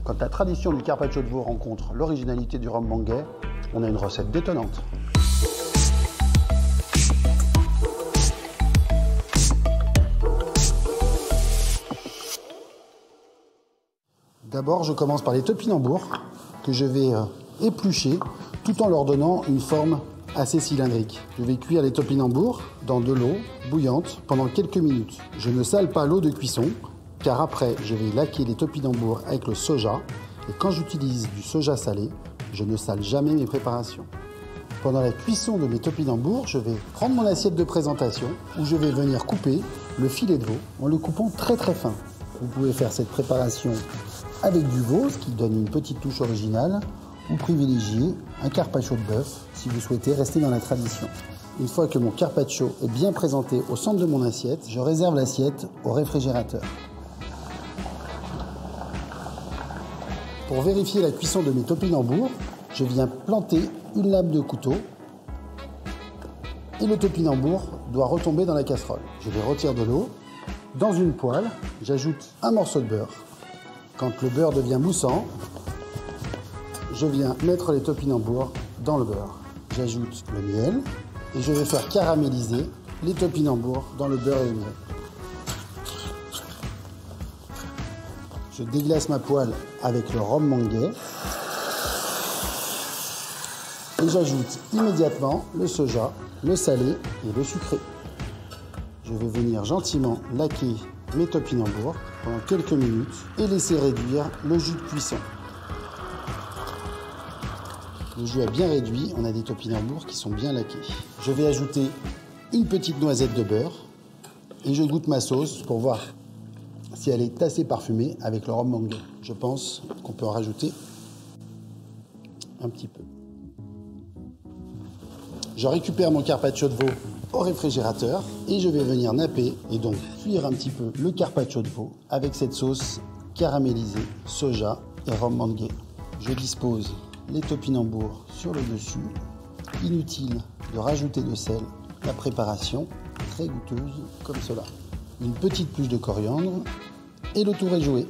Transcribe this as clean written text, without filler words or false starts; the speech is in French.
Quand la tradition du carpaccio de veau rencontre l'originalité du rhum Manguet, on a une recette détonnante. D'abord, je commence par les topinambours que je vais éplucher tout en leur donnant une forme assez cylindrique. Je vais cuire les topinambours dans de l'eau bouillante pendant quelques minutes. Je ne sale pas l'eau de cuisson car après je vais laquer les topinambours avec le soja et quand j'utilise du soja salé, je ne sale jamais mes préparations. Pendant la cuisson de mes topinambours, je vais prendre mon assiette de présentation où je vais venir couper le filet de veau en le coupant très très fin. Vous pouvez faire cette préparation avec du veau, ce qui donne une petite touche originale, ou privilégier un carpaccio de bœuf si vous souhaitez rester dans la tradition. Une fois que mon carpaccio est bien présenté au centre de mon assiette, je réserve l'assiette au réfrigérateur. Pour vérifier la cuisson de mes topinambours, je viens planter une lame de couteau et le topinambour doit retomber dans la casserole. Je les retire de l'eau. Dans une poêle, j'ajoute un morceau de beurre. Quand le beurre devient moussant, je viens mettre les topinambours dans le beurre. J'ajoute le miel et je vais faire caraméliser les topinambours dans le beurre et le miel. Je déglace ma poêle avec le rhum Manguet et j'ajoute immédiatement le soja, le salé et le sucré. Je vais venir gentiment laquer mes topinambours pendant quelques minutes et laisser réduire le jus de cuisson. Le jus est bien réduit, on a des topinambours qui sont bien laqués. Je vais ajouter une petite noisette de beurre et je goûte ma sauce pour voir si elle est assez parfumée avec le rhum Manguet. Je pense qu'on peut en rajouter un petit peu. Je récupère mon carpaccio de veau au réfrigérateur et je vais venir napper et donc cuire un petit peu le carpaccio de veau avec cette sauce caramélisée, soja et rhum Manguet. Je dispose les topinambours sur le dessus. Inutile de rajouter de sel. La préparation très goûteuse comme cela. Une petite touche de coriandre et le tour est joué.